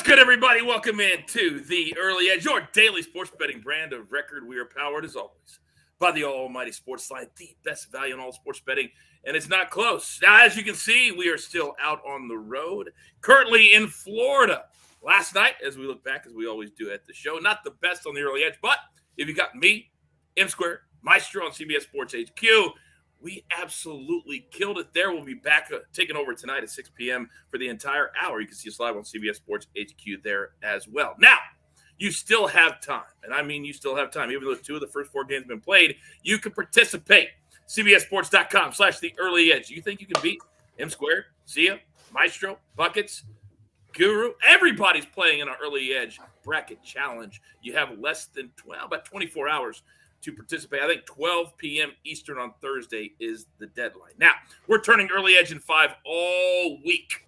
What's good, everybody? Welcome in to the Early Edge, your daily sports betting brand of record. We are powered, as always, by the almighty SportsLine, the best value in all sports betting, and it's not close. Now, as you can see, we are still out on the road, currently in Florida. Last night, as we look back, as we always do at the show, not the best on the Early Edge, but if you got me, M Square, Maestro on CBS Sports HQ, we absolutely killed it there. We'll be back taking over tonight at 6 p.m. for the entire hour. You can see us live on CBS Sports HQ there as well. Now, you still have time, and I mean you still have time. Even though 2 of the first 4 games have been played, you can participate. CBSSports.com/the early edge. You think you can beat M Squared, Sia, Maestro, Buckets, Guru? Everybody's playing in our early edge bracket challenge. You have less than about 24 hours to participate. I think 12 p.m. Eastern on Thursday is the deadline. Now, we're turning Early Edge in 5 all week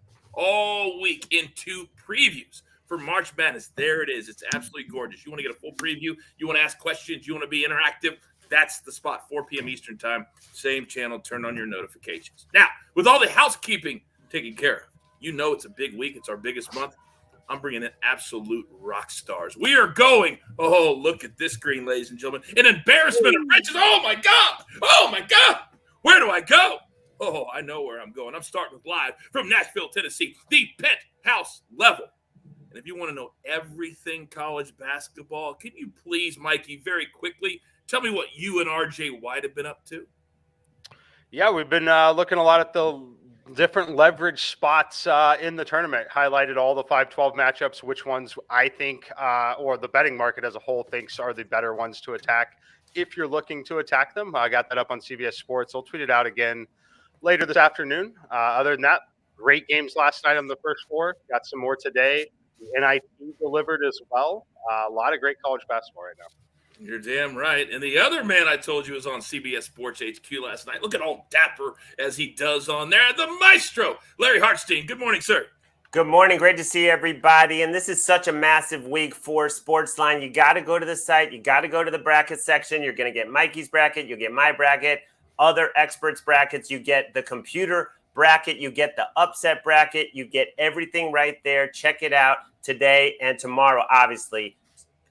into previews for March Madness. There it is. It's absolutely gorgeous. You want to get a full preview, you want to ask questions, you want to be interactive, that's the spot. 4 p.m. Eastern time, same channel, turn on your notifications. Now, with all the housekeeping taken care of, you know it's a big week. It's our biggest month. I'm bringing in absolute rock stars. We are going, oh, look at this screen, ladies and gentlemen. An embarrassment of riches. Oh, my God. Oh, my God. Where do I go? Oh, I know where I'm going. I'm starting with live from Nashville, Tennessee, the penthouse level. And if you want to know everything college basketball, can you please, Mikey, very quickly, tell me what you and RJ White have been up to? Yeah, we've been looking a lot at the different leverage spots in the tournament, highlighted all the 5-12 matchups, which ones I think, or the betting market as a whole thinks are the better ones to attack. If you're looking to attack them, I got that up on CBS Sports. I'll tweet it out again later this afternoon. Other than that, great games last night on the first 4. Got some more today. The NIT delivered as well. A lot of great college basketball right now. You're damn right. And the other man I told you was on CBS Sports HQ last night. Look at all dapper as he does on there. The Maestro, Larry Hartstein. Good morning, sir. Good morning. Great to see everybody. And this is such a massive week for SportsLine. You got to go to the site. You got to go to the bracket section. You're going to get Mikey's bracket. You'll get my bracket, other experts' brackets. You get the computer bracket. You get the upset bracket. You get everything right there. Check it out today and tomorrow, obviously.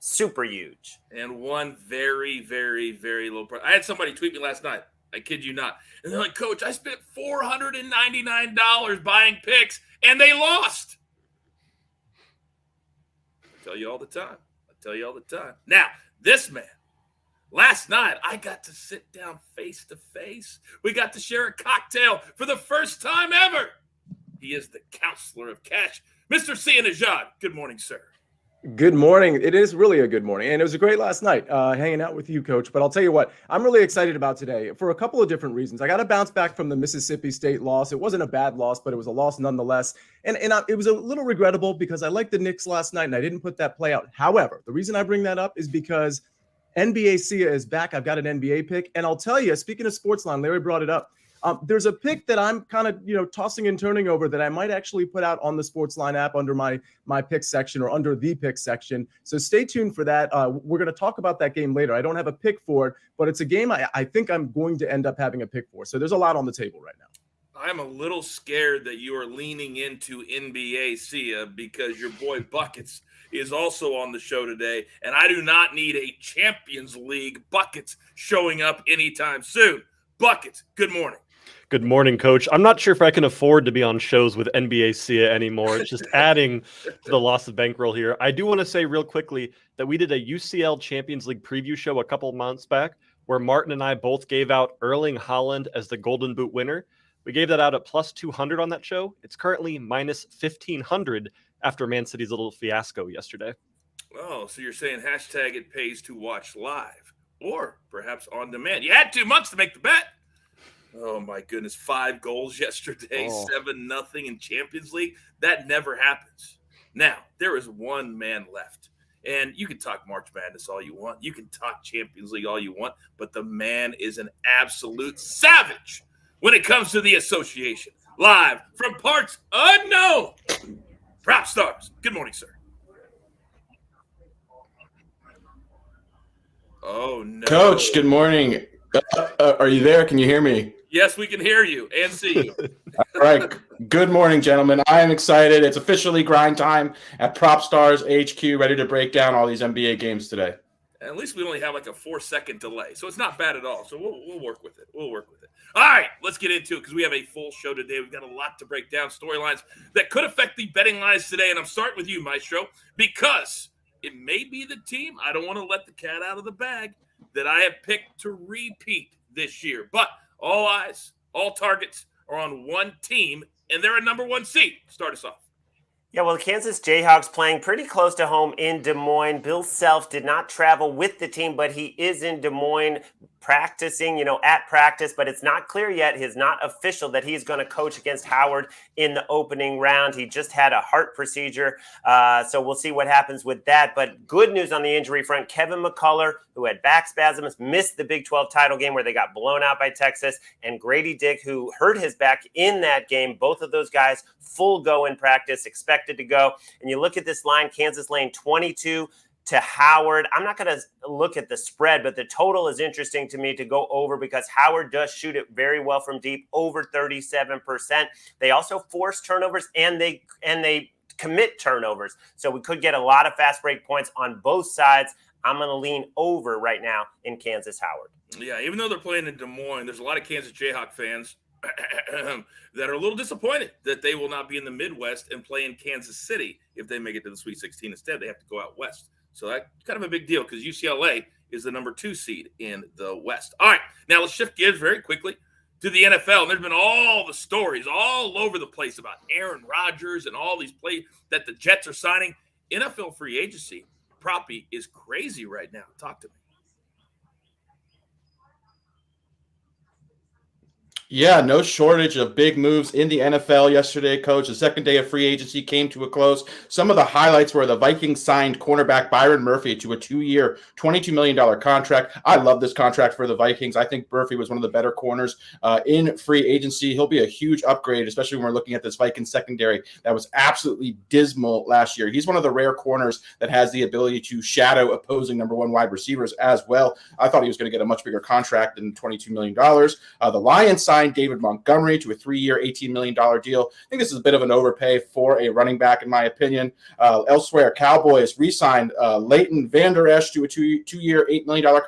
Super huge. And one very, very, very low price. I had somebody tweet me last night. I kid you not. And they're like, Coach, I spent $499 buying picks, and they lost. I tell you all the time. Now, this man, last night, I got to sit down face to face. We got to share a cocktail for the first time ever. He is the counselor of cash, Mr. Sia Nejad. Good morning, sir. Good morning. It is really a good morning. And it was a great last night hanging out with you, Coach. But I'll tell you what, I'm really excited about today for a couple of different reasons. I got to bounce back from the Mississippi State loss. It wasn't a bad loss, but it was a loss nonetheless. And it was a little regrettable because I liked the Knicks last night and I didn't put that play out. However, the reason I bring that up is because NBA Sia is back. I've got an NBA pick. And I'll tell you, speaking of SportsLine, Larry brought it up. There's a pick that I'm kind of, tossing and turning over that I might actually put out on the SportsLine app under my pick section or under the pick section. So stay tuned for that. We're going to talk about that game later. I don't have a pick for it, but it's a game I think I'm going to end up having a pick for. So there's a lot on the table right now. I'm a little scared that you are leaning into NBA Sia because your boy Buckets is also on the show today, and I do not need a Champions League Buckets showing up anytime soon. Buckets, good morning. Good morning, Coach. I'm not sure if I can afford to be on shows with NBA Sia anymore. It's just adding to the loss of bankroll here. I do want to say real quickly that we did a UCL Champions League preview show a couple of months back where Martin and I both gave out Erling Haaland as the Golden Boot winner. We gave that out at plus 200 on that show. It's currently minus 1,500 after Man City's little fiasco yesterday. Oh, so you're saying hashtag it pays to watch live or perhaps on demand. You had 2 months to make the bet. Oh, my goodness. 5 goals yesterday, 7-0 in Champions League. That never happens. Now, there is one man left. And you can talk March Madness all you want. You can talk Champions League all you want. But the man is an absolute savage when it comes to the association. Live from parts unknown. Propstarz. Good morning, sir. Oh, no. Coach, good morning. Are you there? Can you hear me? Yes, we can hear you and see you. All right. Good morning, gentlemen. I am excited. It's officially grind time at Propstarz HQ, ready to break down all these NBA games today. At least we only have like a 4-second delay, so it's not bad at all. So we'll work with it. We'll work with it. All right, let's get into it because we have a full show today. We've got a lot to break down, storylines that could affect the betting lines today. And I'm starting with you, Maestro, because it may be the team. I don't want to let the cat out of the bag that I have picked to repeat this year. But all eyes, all targets are on one team, and they're a number one seed. Start us off. Yeah, well, the Kansas Jayhawks playing pretty close to home in Des Moines. Bill Self did not travel with the team, but he is in Des Moines practicing, at practice, but it's not clear yet. It's not official that he's going to coach against Howard in the opening round. He just had a heart procedure, so we'll see what happens with that. But good news on the injury front, Kevin McCullough, who had back spasms, missed the Big 12 title game where they got blown out by Texas, and Grady Dick, who hurt his back in that game. Both of those guys full go in practice, expected to go. And you look at this line, Kansas laying 22 to Howard. I'm not going to look at the spread, but the total is interesting to me to go over because Howard does shoot it very well from deep, over 37%. They also force turnovers and they commit turnovers. So we could get a lot of fast break points on both sides. I'm going to lean over right now in Kansas Howard. Yeah, even though they're playing in Des Moines, there's a lot of Kansas Jayhawk fans that are a little disappointed that they will not be in the Midwest and play in Kansas City if they make it to the Sweet 16. Instead, they have to go out west. So that's kind of a big deal because UCLA is the number 2 seed in the West. All right, now let's shift gears very quickly to the NFL. And there's been all the stories all over the place about Aaron Rodgers and all these plays that the Jets are signing. NFL free agency, Proppy, is crazy right now. Talk to me. Yeah, no shortage of big moves in the NFL yesterday, Coach. The second day of free agency came to a close. Some of the highlights were the Vikings signed cornerback Byron Murphy to a 2-year, $22 million contract. I love this contract for the Vikings. I think Murphy was one of the better corners in free agency. He'll be a huge upgrade, especially when we're looking at this Vikings secondary that was absolutely dismal last year. He's one of the rare corners that has the ability to shadow opposing number 1 wide receivers as well. I thought he was going to get a much bigger contract than $22 million. The Lions signed David Montgomery to a 3-year, $18 million deal. I think this is a bit of an overpay for a running back, in my opinion. Elsewhere, Cowboys re-signed Leighton Vander Esch to a 2-year, $8 million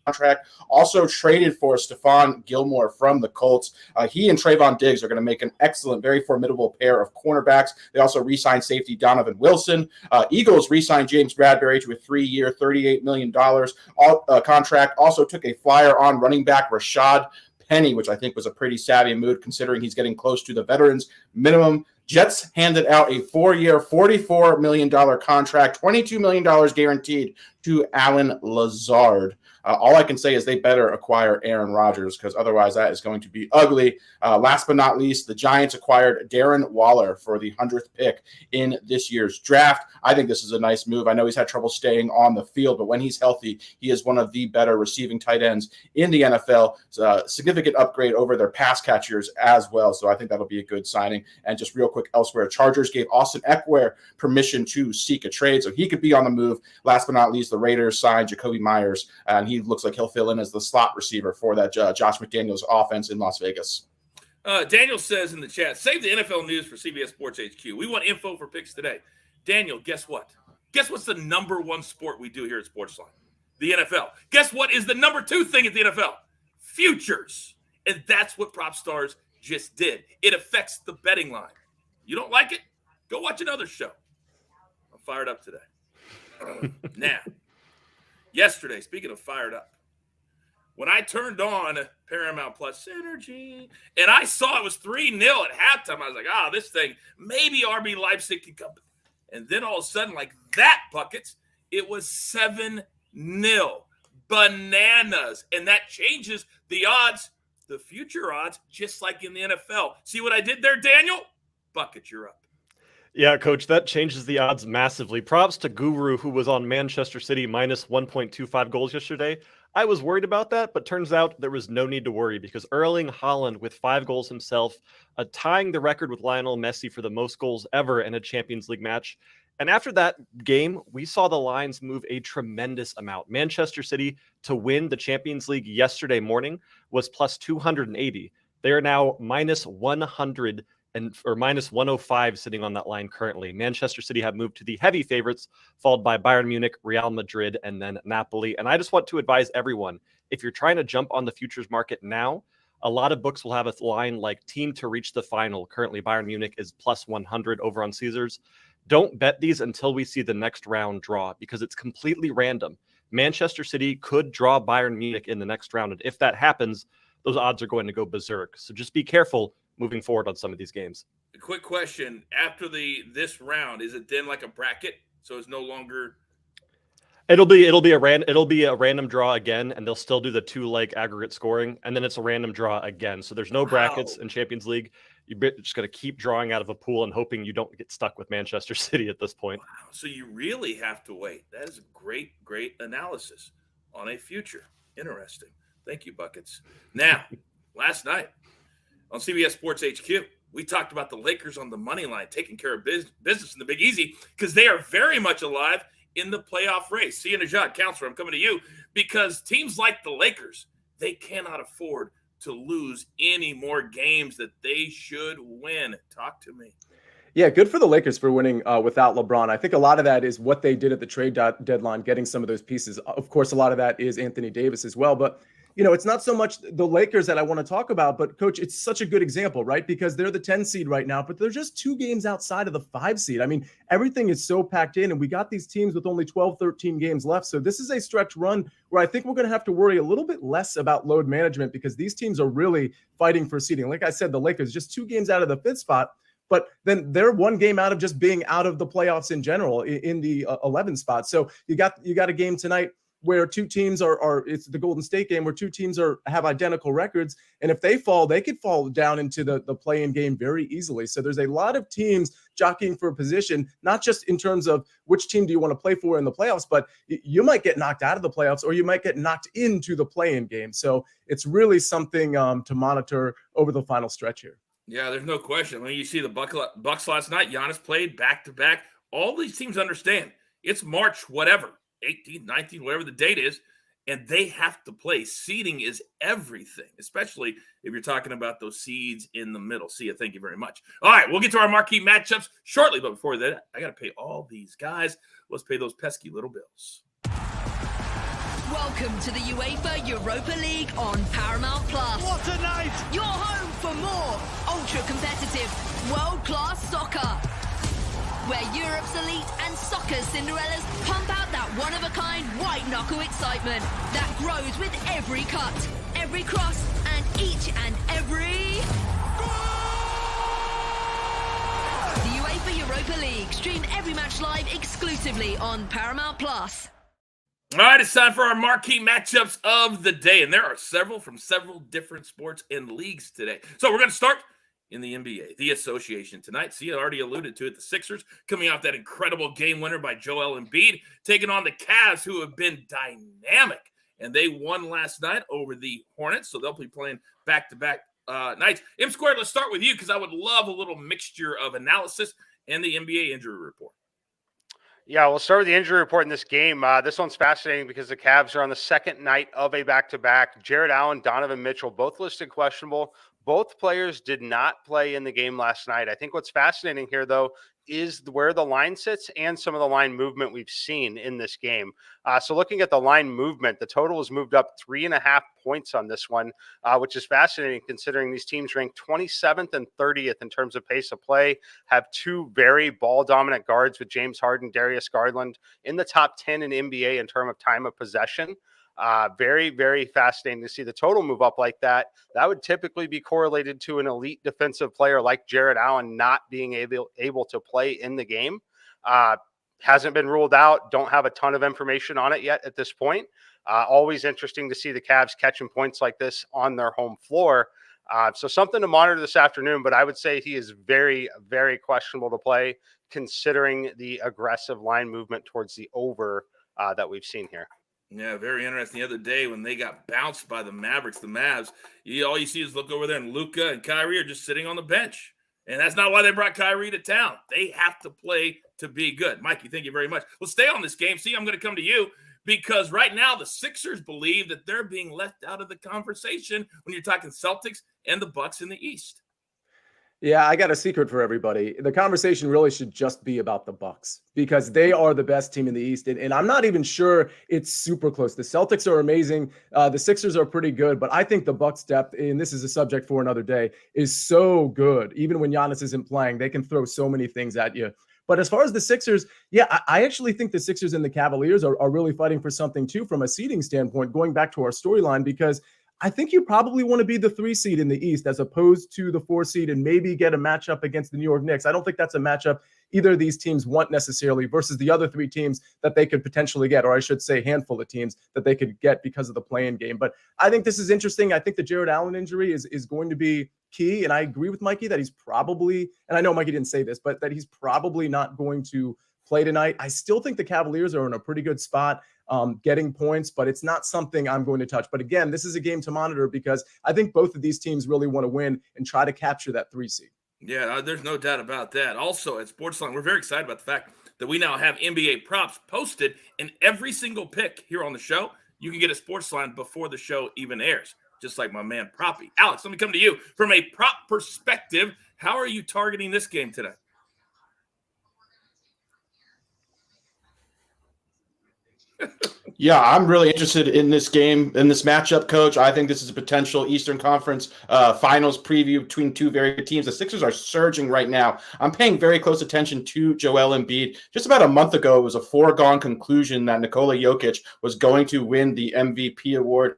contract. Also traded for Stephon Gilmore from the Colts. He and Trayvon Diggs are going to make an excellent, very formidable pair of cornerbacks. They also re-signed safety Donovan Wilson. Eagles re-signed James Bradbury to a 3-year, $38 million contract. Also took a flyer on running back Rashad Penny, which I think was a pretty savvy move considering he's getting close to the veterans minimum. Jets handed out a 4-year, $44 million contract, $22 million guaranteed to Alan Lazard. All I can say is they better acquire Aaron Rodgers because otherwise that is going to be ugly. Last but not least, the Giants acquired Darren Waller for the 100th pick in this year's draft. I think this is a nice move. I know he's had trouble staying on the field, but when he's healthy, he is one of the better receiving tight ends in the NFL. It's a significant upgrade over their pass catchers as well, so I think that'll be a good signing. And just real quick elsewhere, Chargers gave Austin Eckler permission to seek a trade so he could be on the move. Last but not least, the Raiders signed Jacoby Myers, and he looks like he'll fill in as the slot receiver for that Josh McDaniels offense in Las Vegas. Daniel says in the chat, save the NFL news for CBS Sports HQ. We want info for picks today. Daniel, guess what? Guess what's the number 1 sport we do here at SportsLine? The NFL. Guess what is the number 2 thing at the NFL? Futures. And that's what Propstarz just did. It affects the betting line. You don't like it? Go watch another show. I'm fired up today. Now, yesterday, speaking of fired up, when I turned on Paramount Plus Synergy and I saw it was 3-0 at halftime, I was like, this thing, maybe RB Leipzig can come. And then all of a sudden, like that, buckets, it was 7-0. Bananas. And that changes the odds, the future odds, just like in the NFL. See what I did there, Daniel? Bucket, you're up. Yeah, Coach, that changes the odds massively. Props to Guru, who was on Manchester City minus 1.25 goals yesterday. I was worried about that, but turns out there was no need to worry because Erling Haaland with 5 goals himself, tying the record with Lionel Messi for the most goals ever in a Champions League match. And after that game, we saw the lines move a tremendous amount. Manchester City to win the Champions League yesterday morning was plus 280. They are now minus 100 or minus 105 sitting on that line currently. Manchester City have moved to the heavy favorites, followed by Bayern Munich, Real Madrid, and then Napoli. And I just want to advise everyone, if you're trying to jump on the futures market now, a lot of books will have a line like team to reach the final. Currently, Bayern Munich is plus 100 over on Caesars. Don't bet these until we see the next round draw because it's completely random. Manchester City could draw Bayern Munich in the next round. And if that happens, those odds are going to go berserk. So just be careful moving forward on some of these games. A quick question: after this round, is it then like a bracket? So it's no longer. It'll be a random draw again, and they'll still do the 2-leg aggregate scoring, and then it's a random draw again. So there's no brackets in Champions League. You're just going to keep drawing out of a pool and hoping you don't get stuck with Manchester City at this point. Wow. So you really have to wait. That is a great analysis on a future. Interesting. Thank you, Buckets. Now, last night on CBS Sports HQ, we talked about the Lakers on the money line taking care of business in the Big Easy because they are very much alive in the playoff race. Sia Nejad, counselor, I'm coming to you because teams like the Lakers, they cannot afford to lose any more games that they should win. Talk to me. Yeah, good for the Lakers for winning without LeBron. I think a lot of that is what they did at the trade deadline, getting some of those pieces. Of course, a lot of that is Anthony Davis as well. But, it's not so much the Lakers that I want to talk about. But, Coach, it's such a good example, right? Because they're the 10 seed right now, but they're just 2 games outside of the 5 seed. I mean, everything is so packed in, and we got these teams with only 12, 13 games left. So this is a stretch run where I think we're going to have to worry a little bit less about load management because these teams are really fighting for seeding. Like I said, the Lakers just 2 games out of the 5th spot. But then they're 1 game out of just being out of the playoffs in general in the 11th spot. So you got a game tonight where 2 teams are it's the Golden State game where 2 teams have identical records. And if they fall, they could fall down into the play-in game very easily. So there's a lot of teams jockeying for a position, not just in terms of which team do you want to play for in the playoffs, but you might get knocked out of the playoffs or you might get knocked into the play-in game. So it's really something to monitor over the final stretch here. Yeah, there's no question. When you see the Bucks last night, Giannis played back-to-back. All these teams understand it's March, whatever, 18, 19, whatever the date is, and they have to play. Seeding is everything, especially if you're talking about those seeds in the middle. Sia, thank you very much. All right, we'll get to our marquee matchups shortly, but before that, I got to pay all these guys. Let's pay those pesky little bills. Welcome to the UEFA Europa League on Paramount Plus. What a night! Your home for more ultra-competitive, world-class soccer. Where Europe's elite and soccer's Cinderellas pump out that one-of-a-kind white-knuckle excitement that grows with every cut, every cross, and each and every... The UEFA Europa League. Stream every match live exclusively on Paramount Plus. All right, it's time for our marquee matchups of the day, and there are several from several different sports and leagues today. So we're going to start in the NBA, the association tonight. Sia already alluded to it, the Sixers coming off that incredible game winner by Joel Embiid, taking on the Cavs, who have been dynamic, and they won last night over the Hornets, so they'll be playing back-to-back nights. M Squared, let's start with you because I would love a little mixture of analysis and the NBA injury report. Yeah, we'll start with the injury report in this game. This one's fascinating because the Cavs are on the second night of a back-to-back. Jared Allen, Donovan Mitchell, both listed questionable. Both players did not play in the game last night. I think what's fascinating here, though, is where the line sits and some of the line movement we've seen in this game. So looking at the line movement, the total has moved up 3.5 points on this one, which is fascinating considering these teams rank 27th and 30th in terms of pace of play, have 2 very ball-dominant guards with James Harden, Darius Garland in the top 10 in NBA in terms of time of possession. Very, very fascinating to see the total move up like that. That would typically be correlated to an elite defensive player like Jared Allen not being able to play in the game. Hasn't been ruled out. Don't have a ton of information on it yet at this point. Always interesting to see the Cavs catching points like this on their home floor. So something to monitor this afternoon, but I would say he is very, very questionable to play considering the aggressive line movement towards the over that we've seen here. Yeah, very interesting. The other day when they got bounced by the Mavericks, the Mavs, all you see is look over there and Luka and Kyrie are just sitting on the bench. And that's not why they brought Kyrie to town. They have to play to be good. Mikey, thank you very much. We'll stay on this game. See, I'm going to come to you because right now the Sixers believe that they're being left out of the conversation when you're talking Celtics and the Bucks in the East. Yeah, I got a secret for everybody. The conversation really should just be about the Bucks because they are the best team in the East, and I'm not even sure it's super close. The Celtics are amazing. The Sixers are pretty good, but I think the Bucks' depth, and this is a subject for another day, is so good. Even when Giannis isn't playing, they can throw so many things at you. But as far as the Sixers, yeah, I actually think the Sixers and the Cavaliers are really fighting for something too from a seeding standpoint, going back to our storyline, because I think you probably want to be the 3 seed in the East as opposed to the 4 seed and maybe get a matchup against the New York Knicks. I don't think that's a matchup either of these teams want necessarily versus the other 3 teams that they could potentially get, or I should say handful of teams that they could get because of the play-in game. But I think this is interesting. I think the Jared Allen injury is going to be key. And I agree with Mikey that he's probably, and I know Mikey didn't say this, but that he's probably not going to play tonight. I still think the Cavaliers are in a pretty good spot getting points, but it's not something I'm going to touch. But again, this is a game to monitor because I think both of these teams really want to win and try to capture that 3 seed. Yeah, there's no doubt about that. Also, at SportsLine, we're very excited about the fact that we now have NBA props posted in every single pick here on the show. You can get a SportsLine before the show even airs, just like my man Proppy. Alex, let me come to you. From a prop perspective, how are you targeting this game today? Yeah, I'm really interested in this game, in this matchup, Coach. I think this is a potential Eastern Conference Finals preview between 2 very good teams. The Sixers are surging right now. I'm paying very close attention to Joel Embiid. Just about a month ago, it was a foregone conclusion that Nikola Jokic was going to win the MVP award.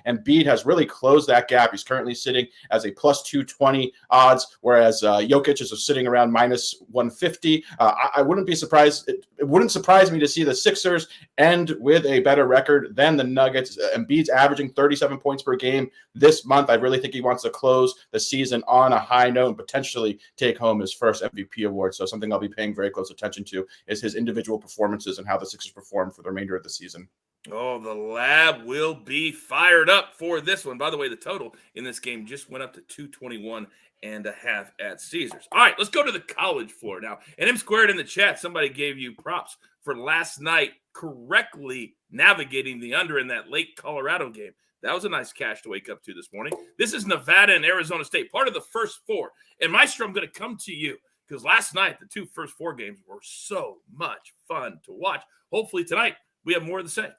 Embiid has really closed that gap. He's currently sitting as a plus 220 odds, whereas Jokic is sitting around minus 150. I wouldn't be surprised. It wouldn't surprise me to see the Sixers end with a better record than the Nuggets. Embiid's averaging 37 points per game this month. I really think he wants to close the season on a high note and potentially take home his first MVP award. So something I'll be paying very close attention to is his individual performances and how the Sixers perform for the remainder of the season. Oh, the lab will be fired up for this one. By the way, the total in this game just went up to 221.5 at Caesars. All right, let's go to the college floor now. And M Squared in the chat, somebody gave you props for last night correctly navigating the under in that Lake Colorado game. That was a nice cash to wake up to this morning. This is Nevada and Arizona State, part of the first 4. And Maestro, I'm going to come to you because last night, the 2 first 4 games were so much fun to watch. Hopefully tonight we have more of the same.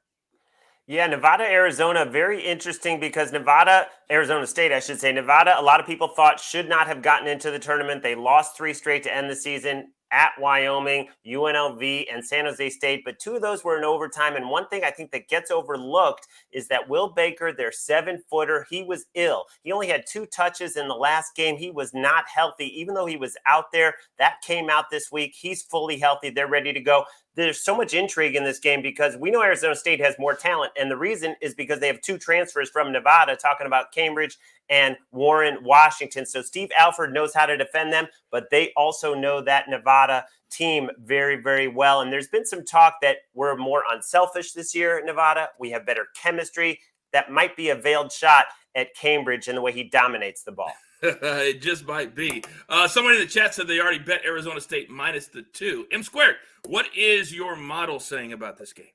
Yeah, Nevada, Arizona, very interesting because Arizona State, I should say. Nevada, a lot of people thought should not have gotten into the tournament. They lost 3 straight to end the season at Wyoming, UNLV, and San Jose State. But 2 of those were in overtime. And one thing I think that gets overlooked is that Will Baker, their 7-footer, he was ill. He only had 2 touches in the last game. He was not healthy, even though he was out there. That came out this week. He's fully healthy. They're ready to go. There's so much intrigue in this game because we know Arizona State has more talent. And the reason is because they have 2 transfers from Nevada, talking about Cambridge and Warren Washington. So Steve Alford knows how to defend them, but they also know that Nevada team very, very well. And there's been some talk that we're more unselfish this year at Nevada. We have better chemistry. That might be a veiled shot at Cambridge in the way he dominates the ball. It just might be. Somebody in the chat said they already bet Arizona State minus the 2. M Squared, what is your model saying about this game?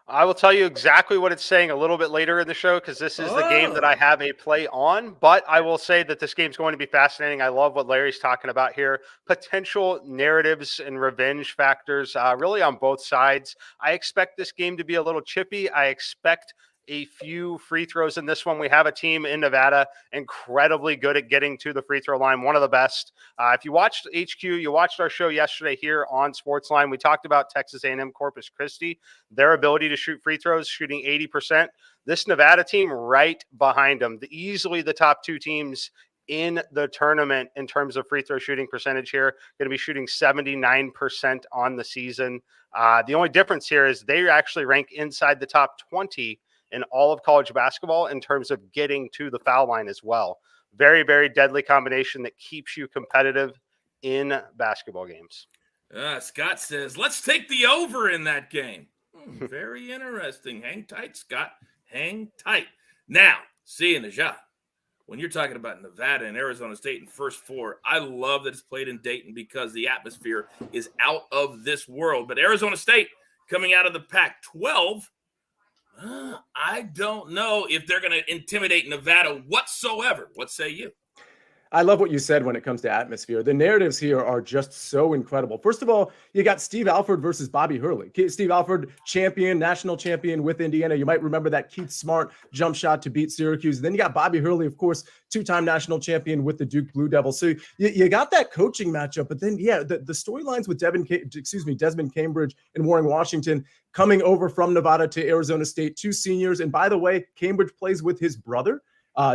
I will tell you exactly what it's saying a little bit later in the show because this is the game that I have a play on. But I will say that this game's going to be fascinating. I love what Larry's talking about here. Potential narratives and revenge factors really on both sides. I expect this game to be a little chippy. I expect a few free throws in this one. We have a team in Nevada incredibly good at getting to the free throw line, one of the best. If you watched HQ, you watched our show yesterday here on SportsLine. We talked about Texas A&M Corpus Christi, their ability to shoot free throws, shooting 80%. This Nevada team right behind them, easily the top 2 teams in the tournament in terms of free throw shooting percentage here, going to be shooting 79% on the season. The only difference here is they actually rank inside the top 20 in all of college basketball in terms of getting to the foul line as well. Very, very deadly combination that keeps you competitive in basketball games. Scott says, let's take the over in that game. Very interesting. Hang tight, Scott. Hang tight. Now, Sia Nejad, when you're talking about Nevada and Arizona State in first 4, I love that it's played in Dayton because the atmosphere is out of this world. But Arizona State coming out of the Pac-12. I don't know if they're going to intimidate Nevada whatsoever. What say you? I love what you said when it comes to atmosphere. The narratives here are just so incredible. First of all, you got Steve Alford versus Bobby Hurley. Steve Alford, national champion with Indiana. You might remember that Keith Smart jump shot to beat Syracuse. Then you got Bobby Hurley, of course, two-time national champion with the Duke Blue Devils. So you got that coaching matchup. But then, the storylines with Desmond Cambridge and Warren Washington coming over from Nevada to Arizona State, two seniors. And by the way, Cambridge plays with his brother,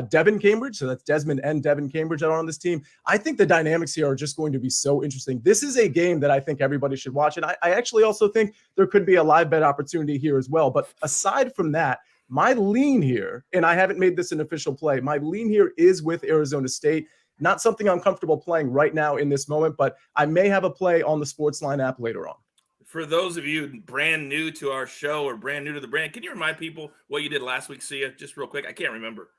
Devin Cambridge. So that's Desmond and Devin Cambridge that are on this team. I think the dynamics here are just going to be so interesting. This is a game that I think everybody should watch. And I actually also think there could be a live bet opportunity here as well. But aside from that, my lean here, and I haven't made this an official play, my lean here is with Arizona State. Not something I'm comfortable playing right now in this moment, but I may have a play on the SportsLine app later on. For those of you brand new to our show or brand new to the brand, can you remind people what you did last week, Sia? Just real quick. I can't remember.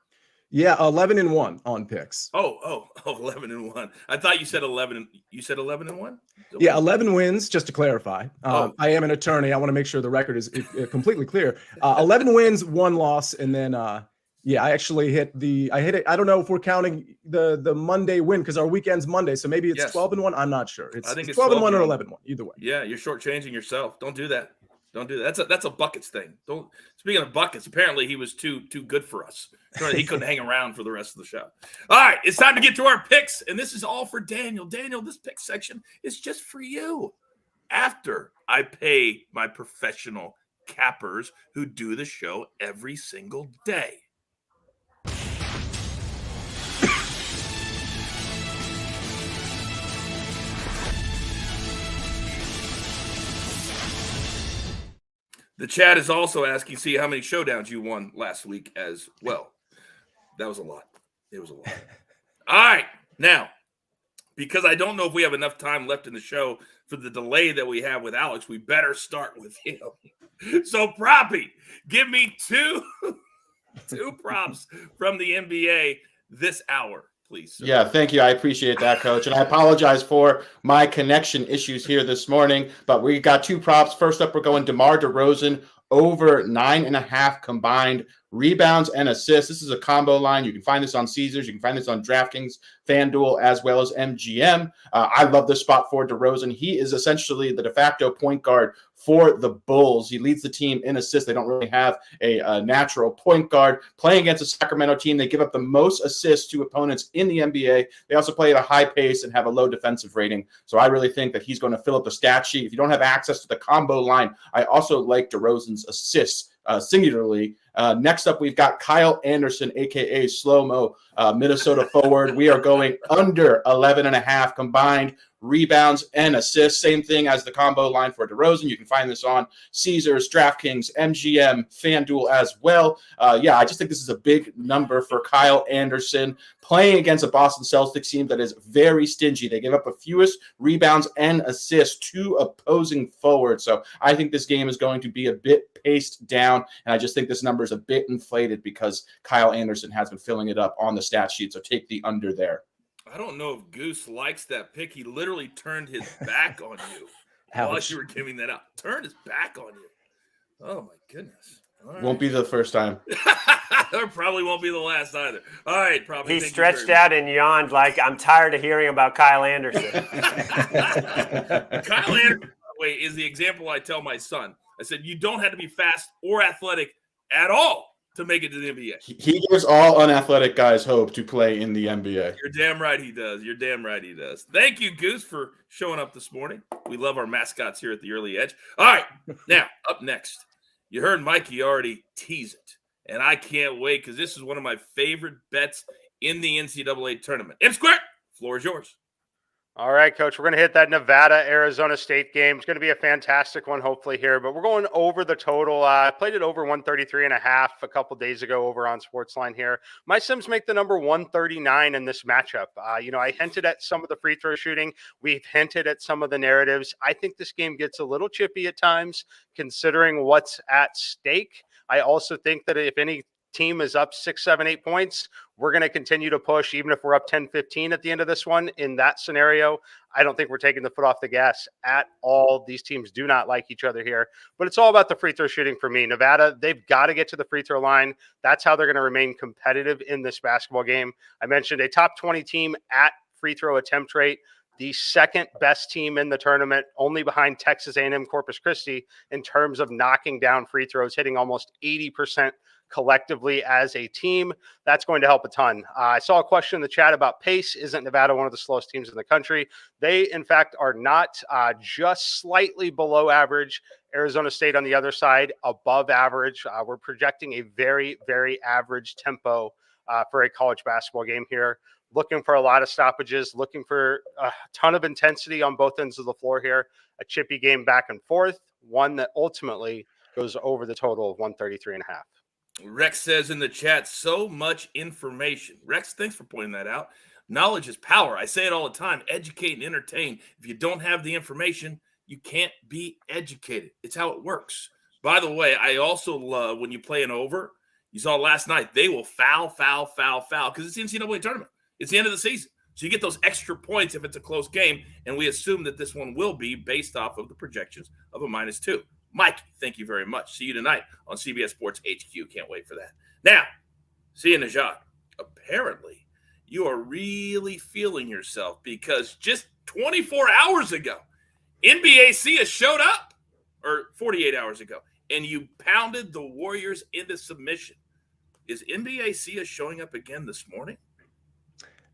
Yeah, 11-1 on picks. 11-1. I thought you said 11. You said 11-1? Yeah, 11 wins, just to clarify. I am an attorney. I want to make sure the record is completely clear. 11 wins, 1 loss, and then I actually hit it. I don't know if we're counting the Monday win because our weekend's Monday, so maybe it's 12-1. I'm not sure. I think it's 12-1 or 11-1, either way. Yeah, you're shortchanging yourself. Don't do that. Don't do that. That's a buckets thing. Don't. Speaking of buckets, apparently he was too good for us. He couldn't hang around for the rest of the show. All right, it's time to get to our picks, and this is all for Daniel. Daniel, this pick section is just for you. After I pay my professional cappers who do the show every single day. The chat is also asking, see how many showdowns you won last week as well. That was a lot. It was a lot. All right. Now, because I don't know if we have enough time left in the show for the delay that we have with Alex, we better start with him. So, Proppy, give me two props from the NBA this hour, please. Sir. Yeah, thank you. I appreciate that, Coach. And I apologize for my connection issues here this morning, but we got 2 props. First up, we're going DeMar DeRozan over 9.5 combined rebounds and assists. This is a combo line. You can find this on Caesars. You can find this on DraftKings, FanDuel, as well as MGM. I love this spot for DeRozan. He is essentially the de facto point guard for the Bulls. He leads the team in assists. They don't really have a natural point guard. Playing against a Sacramento team, they give up the most assists to opponents in the NBA. They also play at a high pace and have a low defensive rating. So I really think that he's going to fill up the stat sheet. If you don't have access to the combo line, I also like DeRozan's assists singularly. Next up, we've got Kyle Anderson, a.k.a. Slow-Mo, Minnesota forward. We are going under 11.5 combined rebounds and assists. Same thing as the combo line for DeRozan. You can find this on Caesars, DraftKings, MGM, FanDuel as well. I just think this is a big number for Kyle Anderson playing against a Boston Celtics team that is very stingy. They give up the fewest rebounds and assists to opposing forwards. So I think this game is going to be a bit paced down, and I just think this number is a bit inflated because Kyle Anderson has been filling it up on the stat sheet. So take the under there. I don't know if Goose likes that pick. He literally turned his back on you while you were giving that out. Turned his back on you. Oh, my goodness. All won't be the first time. Or probably won't be the last either. All right, probably. He stretched out and yawned like, I'm tired of hearing about Kyle Anderson. Kyle Anderson, is the example I tell my son. I said, you don't have to be fast or athletic at all to make it to the NBA. He gives all unathletic guys hope to play in the NBA. You're damn right he does. You're damn right he does. Thank you, Goose, for showing up this morning. We love our mascots here at the Early Edge. All right, now, up next, you heard Mikey already tease it, and I can't wait because this is one of my favorite bets in the NCAA tournament. M Square, floor is yours. All right, Coach, we're going to hit that Nevada-Arizona State game. It's going to be a fantastic one, hopefully, here. But we're going over the total. I played it over 133.5 a couple days ago over on SportsLine here. My Sims make the number 139 in this matchup. I hinted at some of the free throw shooting. We've hinted at some of the narratives. I think this game gets a little chippy at times, considering what's at stake. I also think that if any team is up 6, 7, 8 points, we're going to continue to push, even if we're up 10, 15 at the end of this one. In that scenario, I don't think we're taking the foot off the gas at all. These teams do not like each other here, but it's all about the free throw shooting for me. Nevada, they've got to get to the free throw line. That's how they're going to remain competitive in this basketball game. I mentioned a top 20 team at free throw attempt rate, the second best team in the tournament, only behind Texas A&M Corpus Christi in terms of knocking down free throws, hitting almost 80% collectively as a team. That's going to help a ton. I saw a question in the chat about pace. Isn't Nevada one of the slowest teams in the country? They, in fact, are not, just slightly below average. Arizona State on the other side, above average. We're projecting a very, very average tempo for a college basketball game here. Looking for a lot of stoppages, looking for a ton of intensity on both ends of the floor here. A chippy game back and forth, one that ultimately goes over the total of 133.5. Rex says in the chat, so much information. Rex, thanks for pointing that out. Knowledge is power. I say it all the time. Educate and entertain. If you don't have the information, you can't be educated. It's how it works. By the way, I also love when you play an over. You saw last night, they will foul, because it's the NCAA tournament. It's the end of the season. So you get those extra points if it's a close game, and we assume that this one will be based off of the projections of a -2. Mike, thank you very much. See you tonight on CBS Sports HQ. Can't wait for that. Now, Sia Nejad, apparently you are really feeling yourself because just 24 hours ago, NBA Sia showed up, or 48 hours ago, and you pounded the Warriors into submission. Is NBA Sia showing up again this morning?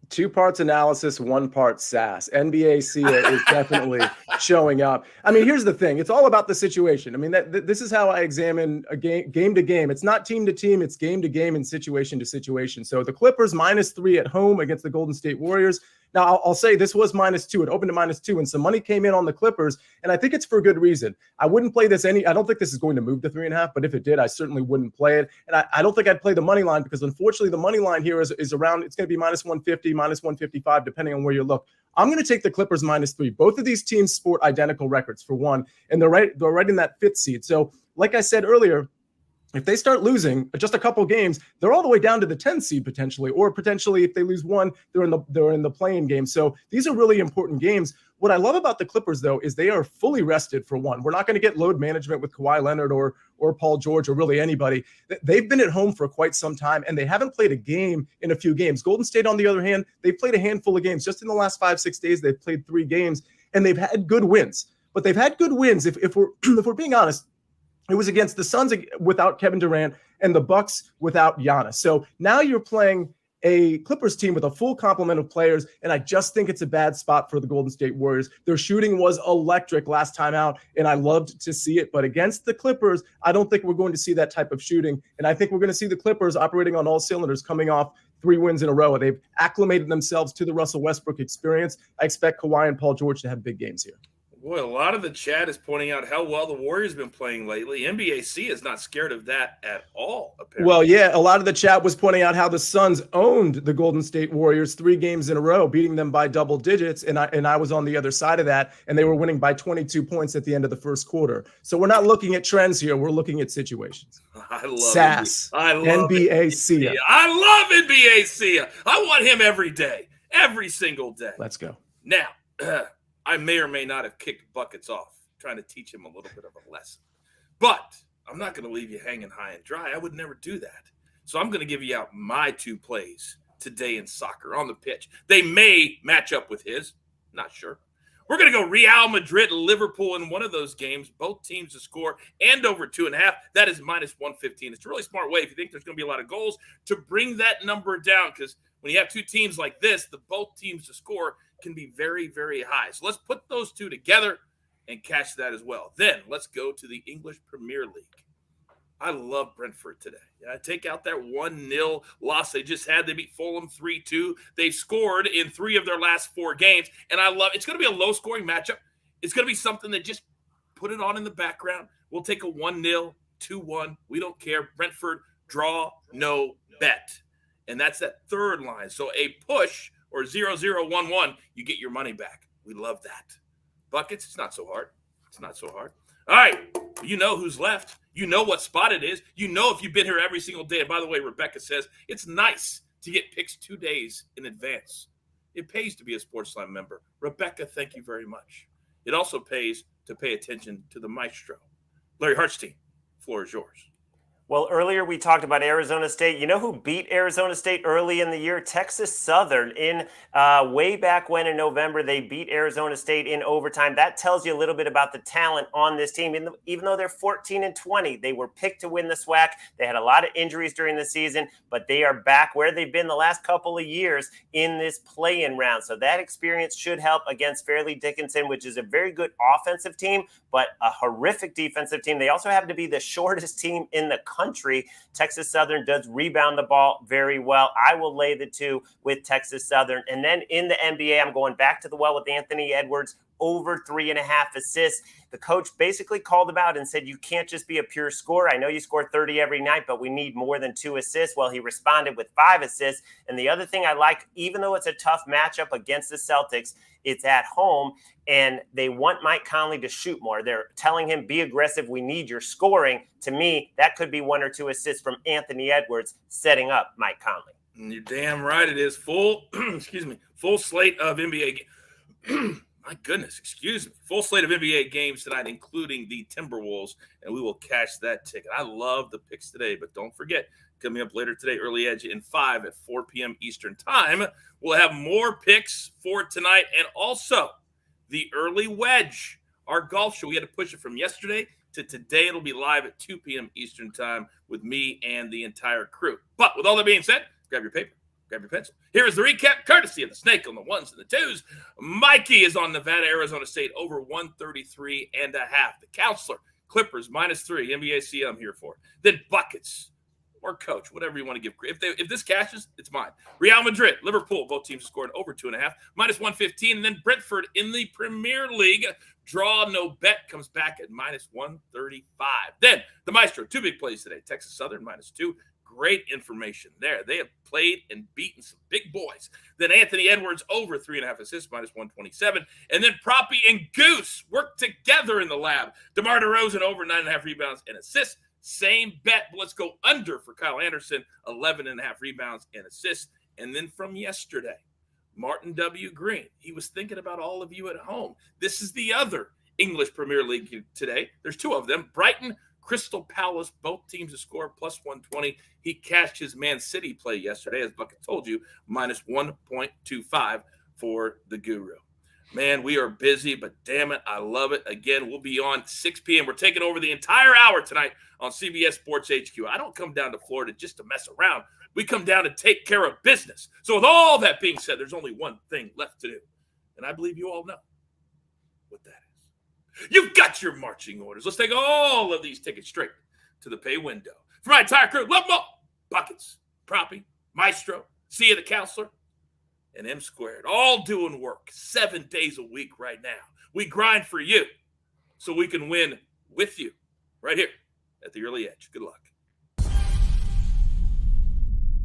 2 parts analysis, 1 part sass. NBA Sia is definitely showing up. I mean, here's the thing. It's all about the situation. I mean, this is how I examine a game to game. It's not team to team. It's game to game and situation to situation. So the Clippers -3 at home against the Golden State Warriors. Now, I'll say this was -2. It opened to -2, and some money came in on the Clippers, and I think it's for good reason. I wouldn't play this I don't think this is going to move to 3.5, but if it did, I certainly wouldn't play it. And I don't think I'd play the money line because, unfortunately, the money line here is around, it's going to be -150, -155, depending on where you look. I'm going to take the Clippers -3. Both of these teams sport identical records, for one, and they're right in that 5th seed. So, like I said earlier, if they start losing just a couple games, they're all the way down to the 10 seed potentially, or potentially if they lose one, they're in the playing game. So these are really important games. What I love about the Clippers, though, is they are fully rested for one. We're not going to get load management with Kawhi Leonard or Paul George or really anybody. They've been at home for quite some time, and they haven't played a game in a few games. Golden State, on the other hand, they've played a handful of games. Just in the last 5-6 days, they've played 3 games, and they've had good wins. But they've had good wins, if we're if we're being honest. It was against the Suns without Kevin Durant and the Bucks without Giannis. So now you're playing a Clippers team with a full complement of players, and I just think it's a bad spot for the Golden State Warriors. Their shooting was electric last time out, and I loved to see it. But against the Clippers, I don't think we're going to see that type of shooting, and I think we're going to see the Clippers operating on all cylinders, coming off 3 wins in a row. They've acclimated themselves to the Russell Westbrook experience. I expect Kawhi and Paul George to have big games here. Boy, a lot of the chat is pointing out how well the Warriors have been playing lately. NBAC is not scared of that at all, apparently. Well, yeah, a lot of the chat was pointing out how the Suns owned the Golden State Warriors 3 games in a row, beating them by double digits, and I was on the other side of that, and they were winning by 22 points at the end of the first quarter. So we're not looking at trends here. We're looking at situations. I love Sass. I love NBA Sia. I love NBA Sia. I want him every day, every single day. Let's go. Now, I may or may not have kicked buckets off, trying to teach him a little bit of a lesson. But I'm not going to leave you hanging high and dry. I would never do that. So I'm going to give you out my 2 plays today in soccer on the pitch. They may match up with his. Not sure. We're going to go Real Madrid, Liverpool in one of those games. Both teams to score and over 2.5. That is -115. It's a really smart way if you think there's going to be a lot of goals to bring that number down, because when you have 2 teams like this, the both teams to score can be very, very high. So let's put those 2 together and catch that as well. Then let's go to the English Premier League. I love Brentford today. I take out that 1-0 loss they just had. They beat Fulham 3-2. They've scored in 3 of their last 4 games, and I love it's going to be a low-scoring matchup. It's going to be something that just put it on in the background. We'll take a 1-0, 2-1. We don't care. Brentford, draw, no bet. And that's that 3rd line. So a push or 0-0-1-1, you get your money back. We love that. Buckets, it's not so hard. It's not so hard. All right, you know who's left. You know what spot it is. You know if you've been here every single day. And by the way, Rebecca says it's nice to get picks 2 days in advance. It pays to be a SportsLine member. Rebecca, thank you very much. It also pays to pay attention to the maestro. Larry Hartstein, floor is yours. Well, earlier we talked about Arizona State. You know who beat Arizona State early in the year? Texas Southern. In way back when in November, they beat Arizona State in overtime. That tells you a little bit about the talent on this team. Even though they're 14-20, they were picked to win the SWAC. They had a lot of injuries during the season, but they are back where they've been the last couple of years in this play-in round. So that experience should help against Fairleigh Dickinson, which is a very good offensive team, but a horrific defensive team. They also happen to be the shortest team in the country. Texas Southern does rebound the ball very well. I will lay the 2 with Texas Southern. And then in the NBA, I'm going back to the well with Anthony Edwards, over 3.5 assists. The coach basically called him out and said, you can't just be a pure scorer. I know you score 30 every night, but we need more than 2 assists. Well, he responded with 5 assists. And the other thing I like, even though it's a tough matchup against the Celtics, it's at home, and they want Mike Conley to shoot more. They're telling him, be aggressive. We need your scoring. To me, that could be 1 or 2 assists from Anthony Edwards setting up Mike Conley. You're damn right it is. Full slate of NBA games. My goodness, excuse me. Full slate of NBA games tonight, including the Timberwolves, and we will cash that ticket. I love the picks today, but don't forget, coming up later today, Early Edge in 5 at 4 p.m. Eastern Time, we'll have more picks for tonight, and also the Early Wedge, our golf show. We had to push it from yesterday to today. It'll be live at 2 p.m. Eastern Time with me and the entire crew. But with all that being said, grab your paper. Grab your pencil. Here is the recap, courtesy of the Snake on the 1s and the 2s. Mikey is on Nevada, Arizona State, over 133.5. The Counselor, Clippers, -3. NBA CM, I'm here for it. Then Buckets, or Coach, whatever you want to give. If this cashes, it's mine. Real Madrid, Liverpool, both teams scored over 2.5, -115. And then Brentford in the Premier League, draw no bet, comes back at -135. Then the Maestro, 2 big plays today. Texas Southern, -2. Great information there. They have played and beaten some big boys. Then Anthony Edwards over 3.5 assists, -127. And then Proppy and Goose work together in the lab. DeMar DeRozan over 9.5 rebounds and assists. Same bet, but let's go under for Kyle Anderson, 11.5 rebounds and assists. And then from yesterday, Martin W. Green. He was thinking about all of you at home. This is the other English Premier League today. There's 2 of them. Brighton, Crystal Palace, both teams to score +120. He cashed his Man City play yesterday, as Bucket told you, -1.25 for the Guru. Man, we are busy, but damn it, I love it. Again, we'll be on 6 p.m. We're taking over the entire hour tonight on CBS Sports HQ. I don't come down to Florida just to mess around. We come down to take care of business. So with all that being said, there's only one thing left to do, and I believe you all know what that is. You've got your marching orders. Let's take all of these tickets straight to the pay window. For my entire crew, love them all. Buckets, Proppy, Maestro, Sia the Counselor, and M Squared, all doing work 7 days a week right now. We grind for you so we can win with you right here at the Early Edge. Good luck.